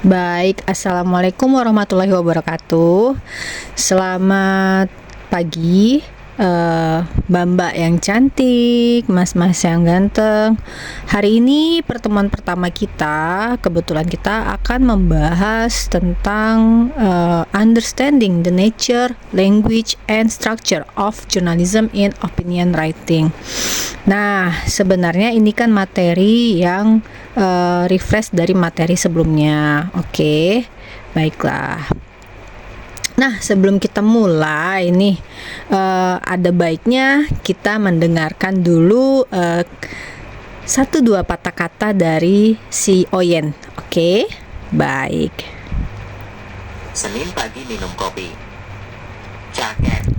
Baik, assalamualaikum warahmatullahi wabarakatuh. Selamat pagi, mbak-mbak yang cantik, mas-mas yang ganteng. Hari ini pertemuan pertama kita, kebetulan kita akan membahas tentang understanding the nature, language, and structure of journalism in opinion writing. Nah, sebenarnya ini kan materi yang refresh dari materi sebelumnya. Oke, baiklah. Nah, sebelum kita mulai nih, ada baiknya kita mendengarkan dulu satu dua patah kata dari si Oyen. Oke, baik. Senin pagi minum kopi. Jaket.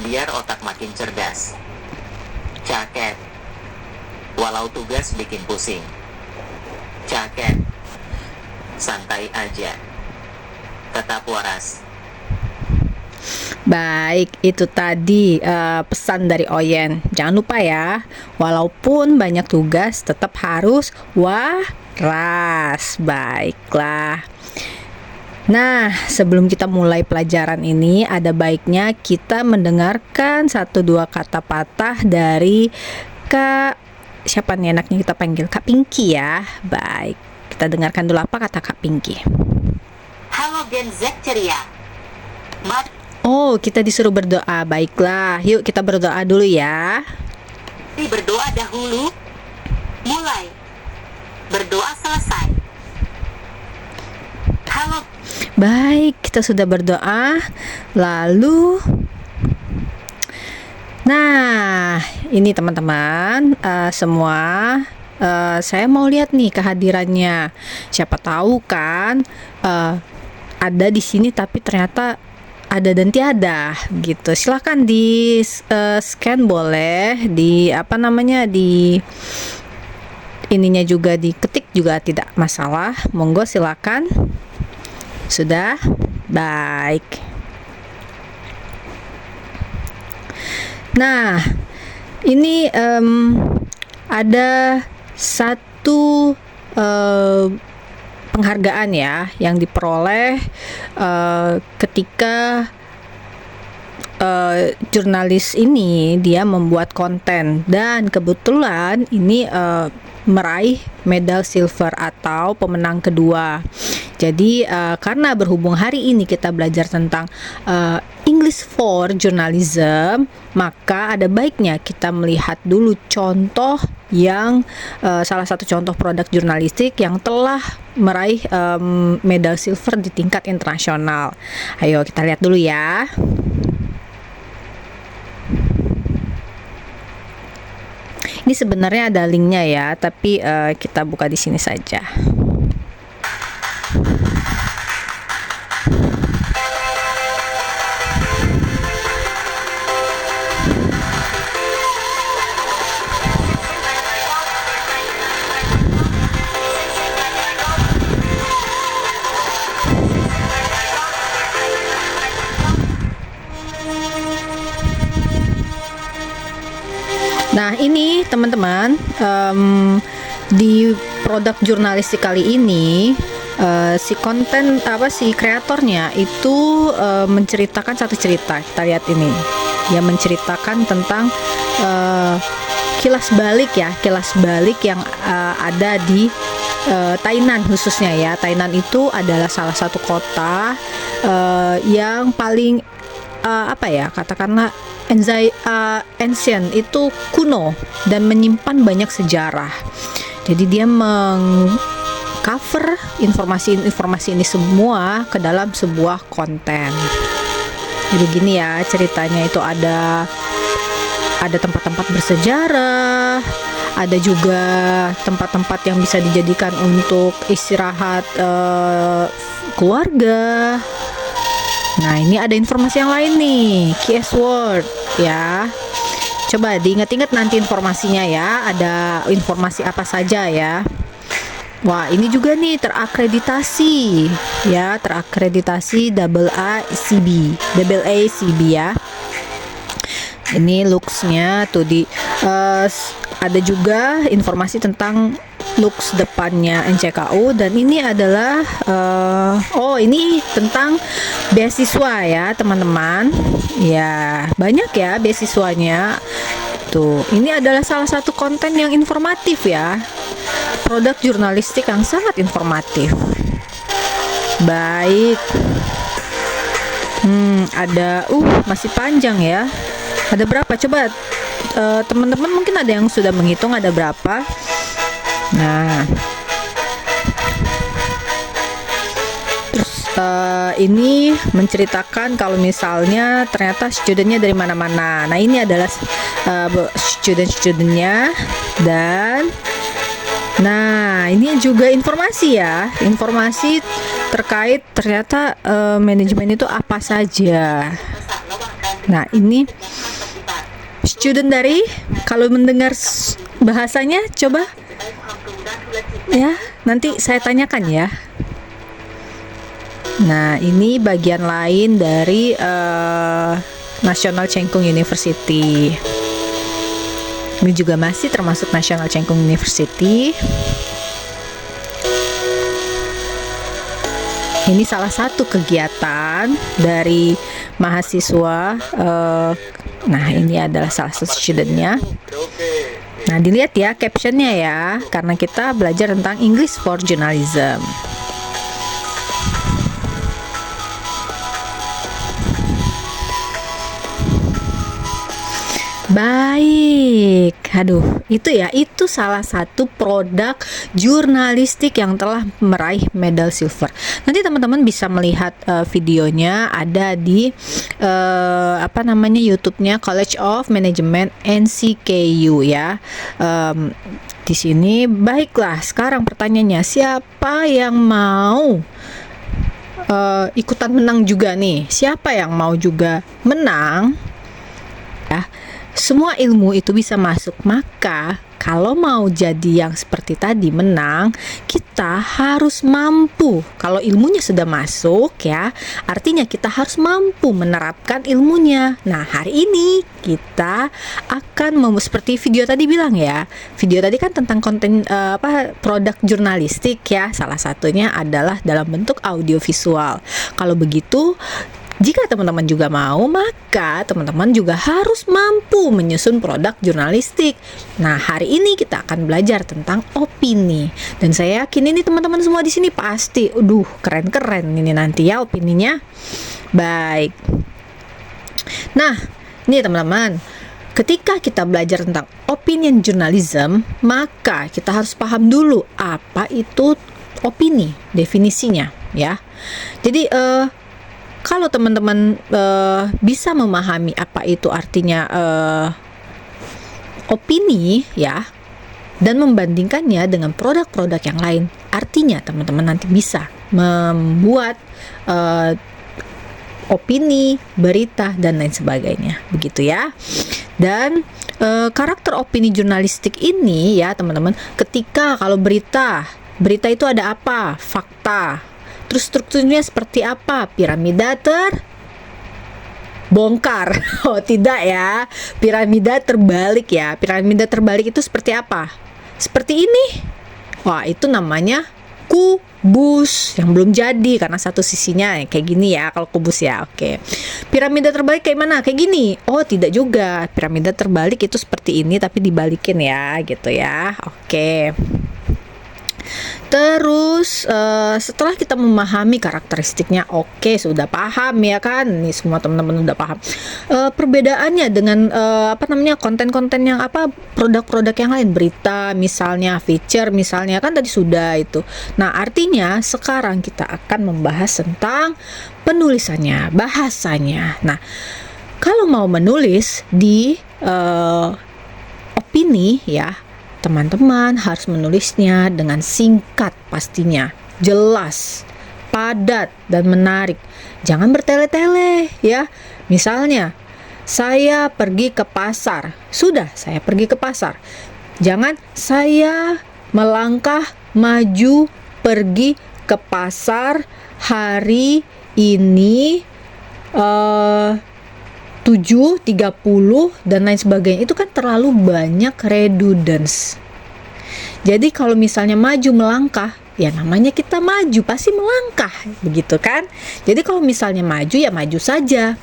Biar otak makin cerdas. Jaket. Walau tugas bikin pusing. Jaket. Santai aja. Tetap waras. Baik, itu tadi pesan dari Oyen. Jangan lupa ya, walaupun banyak tugas tetap harus waras. Baiklah. Nah, sebelum kita mulai pelajaran ini, ada baiknya kita mendengarkan satu dua kata patah dari Kak, siapa nih enaknya kita panggil? Kak Pinky ya. Baik, kita dengarkan dulu apa kata Kak Pinky. Halo Gen Z ceria. Oh, kita disuruh berdoa. Baiklah, yuk kita berdoa dulu ya. Mari berdoa dahulu. Mulai. Berdoa selesai. Halo. Baik, kita sudah berdoa. Lalu, nah, ini teman-teman semua, saya mau lihat nih kehadirannya. Siapa tahu kan ada di sini tapi ternyata ada dan tiada gitu. Silahkan di scan, boleh di di ininya juga diketik juga tidak masalah. Monggo silakan. Sudah? Baik. Nah, ini ada satu penghargaan ya yang diperoleh ketika jurnalis ini dia membuat konten, dan kebetulan ini meraih medal silver atau pemenang kedua. Jadi karena berhubung hari ini kita belajar tentang English for Journalism, maka ada baiknya kita melihat dulu contoh yang salah satu contoh produk jurnalistik yang telah meraih medal silver di tingkat internasional. Ayo kita lihat dulu ya. Ini sebenarnya ada linknya ya, tapi kita buka di sini saja. Nah, ini teman-teman, di produk jurnalistik kali ini si kreatornya itu menceritakan satu cerita. Kita lihat ini. Dia menceritakan tentang kilas balik yang ada di Tainan khususnya ya. Tainan itu adalah salah satu kota yang paling katakanlah ancient, itu kuno dan menyimpan banyak sejarah. Jadi dia mengcover informasi ini semua ke dalam sebuah konten. Jadi gini ya ceritanya, itu ada tempat-tempat bersejarah, ada juga tempat-tempat yang bisa dijadikan untuk istirahat keluarga. Nah, ini ada informasi yang lain nih, keyword ya. Coba diingat-ingat nanti informasinya ya, ada informasi apa saja ya. Wah, ini juga nih terakreditasi ya, terakreditasi AACB ya. Ini looks-nya tuh ada juga informasi tentang looks depannya NCKU, dan ini adalah ini tentang beasiswa ya teman-teman. Ya, banyak ya beasiswanya. Tuh, ini adalah salah satu konten yang informatif ya. Produk jurnalistik yang sangat informatif. Baik. Ada masih panjang ya. Ada berapa? Coba teman-teman mungkin ada yang sudah menghitung ada berapa. Nah, terus ini menceritakan kalau misalnya ternyata studentnya dari mana-mana. Nah, ini adalah student-studentnya, dan nah ini juga informasi ya, informasi terkait ternyata manajemen itu apa saja. Nah, ini student dari, kalau mendengar bahasanya coba ya, nanti saya tanyakan ya. Nah, ini bagian lain dari National Cheng Kung University. Ini juga masih termasuk National Cheng Kung University. Ini salah satu kegiatan dari mahasiswa. Nah, ini adalah salah satu studentnya. Nah, dilihat ya captionnya ya, karena kita belajar tentang English for Journalism. Baik, aduh, itu salah satu produk jurnalistik yang telah meraih medal silver. Nanti teman-teman bisa melihat videonya ada di YouTube-nya College of Management NCKU ya. Di sini, baiklah. Sekarang pertanyaannya, siapa yang mau ikutan menang juga nih? Siapa yang mau juga menang? Ya. Semua ilmu itu bisa masuk, maka kalau mau jadi yang seperti tadi menang, kita harus mampu. Kalau ilmunya sudah masuk ya, artinya kita harus mampu menerapkan ilmunya. Nah, hari ini kita akan seperti video tadi bilang ya. Video tadi kan tentang konten produk jurnalistik ya. Salah satunya adalah dalam bentuk audiovisual. Kalau begitu, jika teman-teman juga mau, maka teman-teman juga harus mampu menyusun produk jurnalistik. Nah, hari ini kita akan belajar tentang opini. Dan saya yakin ini teman-teman semua di sini pasti, keren-keren ini nanti ya opininya. Baik. Nah, ini teman-teman, ketika kita belajar tentang opinion journalism, maka kita harus paham dulu apa itu opini, definisinya ya. Jadi kalau teman-teman bisa memahami apa itu artinya opini ya, dan membandingkannya dengan produk-produk yang lain, artinya teman-teman nanti bisa membuat opini, berita, dan lain sebagainya, begitu ya. Dan karakter opini jurnalistik ini ya teman-teman, ketika kalau berita itu ada apa? Fakta. Terus strukturnya seperti apa? Piramida terbongkar. Oh, tidak ya. Piramida terbalik ya. Piramida terbalik itu seperti apa? Seperti ini. Wah, itu namanya kubus yang belum jadi karena satu sisinya kayak gini ya kalau kubus ya. Oke. Piramida terbalik kayak mana? Kayak gini. Oh, tidak juga. Piramida terbalik itu seperti ini tapi dibalikin ya, gitu ya. Oke. Terus setelah kita memahami karakteristiknya, oke, sudah paham ya kan? Nih semua teman-teman udah paham. Perbedaannya dengan konten-konten yang produk-produk yang lain, berita misalnya, feature misalnya, kan tadi sudah itu. Nah, artinya sekarang kita akan membahas tentang penulisannya, bahasanya. Nah, kalau mau menulis di opini ya, teman-teman harus menulisnya dengan singkat pastinya, jelas, padat, dan menarik. Jangan bertele-tele ya. Misalnya, saya pergi ke pasar. Sudah, saya pergi ke pasar. Jangan saya melangkah maju pergi ke pasar hari ini 7.30 dan lain sebagainya. Itu kan terlalu banyak redundance. Jadi kalau misalnya maju melangkah, ya namanya kita maju, pasti melangkah, begitu kan? Jadi kalau misalnya maju, ya maju saja,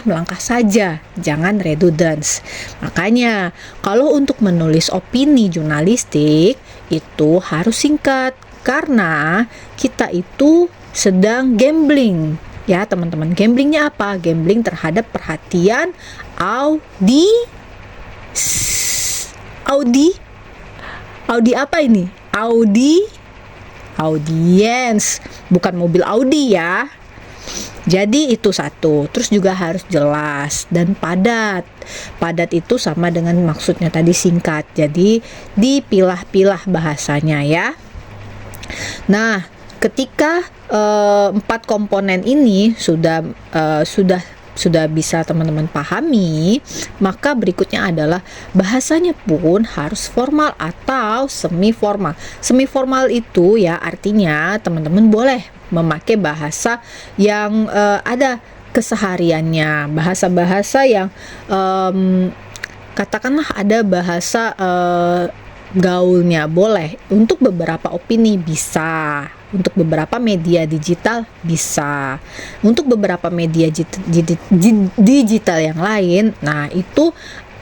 melangkah saja, jangan redundance. Makanya kalau untuk menulis opini jurnalistik itu harus singkat, karena kita itu sedang gambling. Ya teman-teman, gamblingnya apa? Gambling terhadap perhatian Audi apa ini? Audience, bukan mobil Audi ya. Jadi itu satu. Terus juga harus jelas dan padat. Padat itu sama dengan maksudnya tadi, singkat. Jadi dipilah-pilah bahasanya ya. Nah, ketika 4 komponen ini sudah bisa teman-teman pahami, maka berikutnya adalah bahasanya pun harus formal atau semi formal. Semi formal itu ya artinya teman-teman boleh memakai bahasa yang ada kesehariannya, bahasa-bahasa yang katakanlah ada bahasa gaulnya, boleh. Untuk beberapa opini bisa, untuk beberapa media digital bisa, untuk beberapa media digital yang lain, nah itu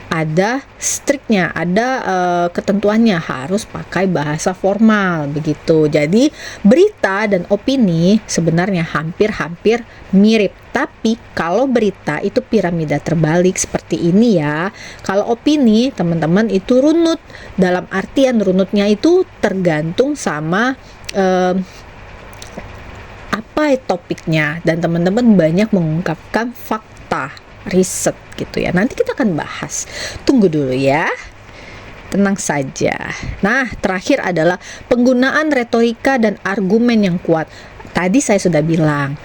ada striknya, ada ketentuannya, harus pakai bahasa formal begitu. Jadi berita dan opini sebenarnya hampir-hampir mirip, tapi kalau berita itu piramida terbalik seperti ini ya. Kalau opini teman-teman itu runut, dalam artian runutnya itu tergantung sama apa topiknya, dan teman-teman banyak mengungkapkan fakta, riset gitu ya. Nanti kita akan bahas, tunggu dulu ya, tenang saja. Nah, terakhir adalah penggunaan retorika dan argumen yang kuat. Tadi saya sudah bilang,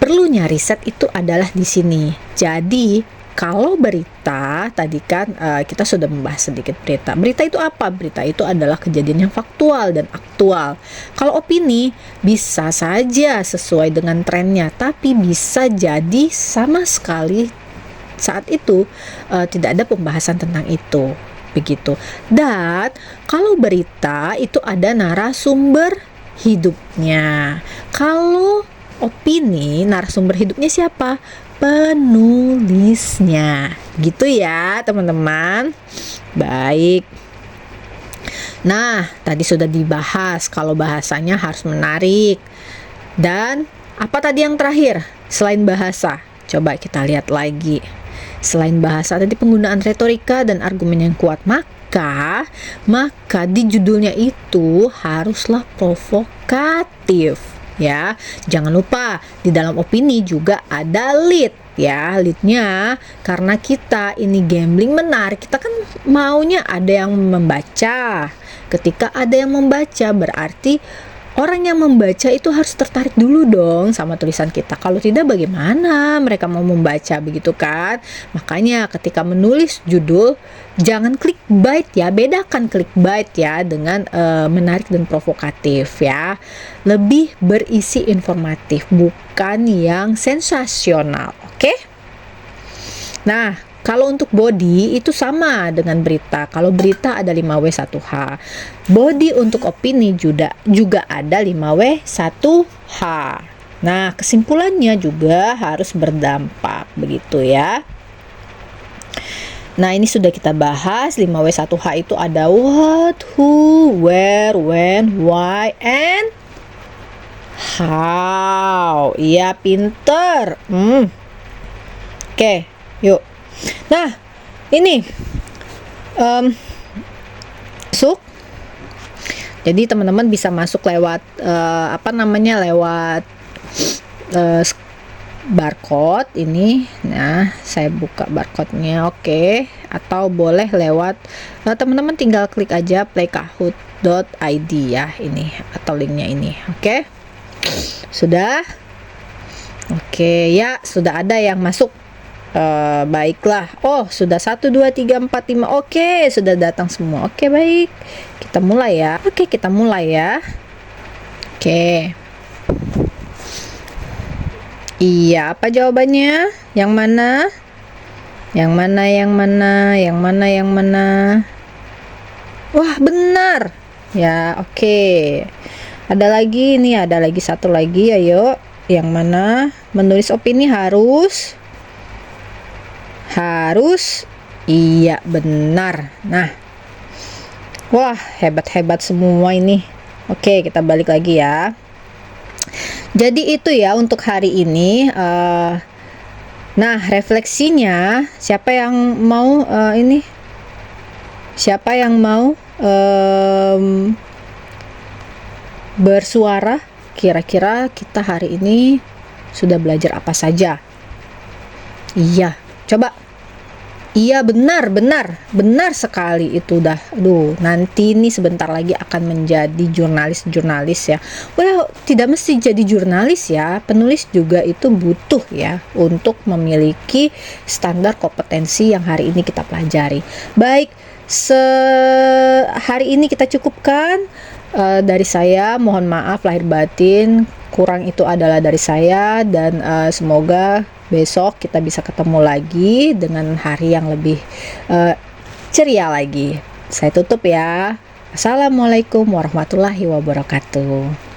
perlunya riset itu adalah di sini. Jadi kalau berita tadi kan kita sudah membahas sedikit berita. Berita itu apa? Berita itu adalah kejadian yang faktual dan aktual. Kalau opini bisa saja sesuai dengan trennya, tapi bisa jadi sama sekali saat itu tidak ada pembahasan tentang itu, begitu. Dan kalau berita itu ada narasumber hidupnya. Kalau opini, narasumber hidupnya siapa? Penulisnya, gitu ya teman-teman. Baik. Nah, tadi sudah dibahas kalau bahasanya harus menarik. Dan apa tadi yang terakhir selain bahasa? Coba kita lihat lagi. Selain bahasa tadi penggunaan retorika dan argumen yang kuat, maka di judulnya itu haruslah provokatif ya. Jangan lupa di dalam opini juga ada lead ya. Leadnya karena kita ini gambling menarik, kita kan maunya ada yang membaca. Ketika ada yang membaca berarti orang yang membaca itu harus tertarik dulu dong sama tulisan kita. Kalau tidak bagaimana mereka mau membaca, begitu kan? Makanya ketika menulis judul jangan clickbait ya. Bedakan clickbait ya dengan menarik dan provokatif ya. Lebih berisi informatif, bukan yang sensasional. Oke? Nah, kalau untuk body itu sama dengan berita. Kalau berita ada 5W1H. Body untuk opini juga ada 5W1H. Nah, kesimpulannya juga harus berdampak, begitu ya. Nah, ini sudah kita bahas. 5W1H itu ada what, who, where, when, why, and how. Iya, pinter. Oke, yuk. Nah, ini masuk. Jadi teman-teman bisa masuk lewat lewat barcode ini. Nah, saya buka barcode-nya. Oke. Atau boleh lewat teman-teman tinggal klik aja playkahoot.id ya, ini atau linknya ini. Oke. Sudah? Oke, ya sudah ada yang masuk. Baiklah. Oh, sudah 1, 2, 3, 4, 5. Oke, sudah datang semua. Oke, baik. Kita mulai ya. Oke, kita mulai ya. Oke. Iya, apa jawabannya? Yang mana? Yang mana? Yang mana? Yang mana? Yang mana? Wah, benar. ya. Oke. Ada lagi nih, ada lagi satu lagi, ayo. Yang mana? Menulis opini harus iya, benar. Nah, wah, hebat-hebat semua ini. Oke, kita balik lagi ya. Jadi itu ya untuk hari ini. Nah, refleksinya siapa yang mau ini? Siapa yang mau bersuara? Kira-kira kita hari ini sudah belajar apa saja? Iya, coba. Iya, benar sekali itu dah. Aduh, nanti nih sebentar lagi akan menjadi jurnalis ya. Well, tidak mesti jadi jurnalis ya. Penulis juga itu butuh ya untuk memiliki standar kompetensi yang hari ini kita pelajari. Baik, hari ini kita cukupkan. Dari saya mohon maaf lahir batin, kurang itu adalah dari saya, dan semoga besok kita bisa ketemu lagi dengan hari yang lebih ceria lagi. Saya tutup ya. Assalamualaikum warahmatullahi wabarakatuh.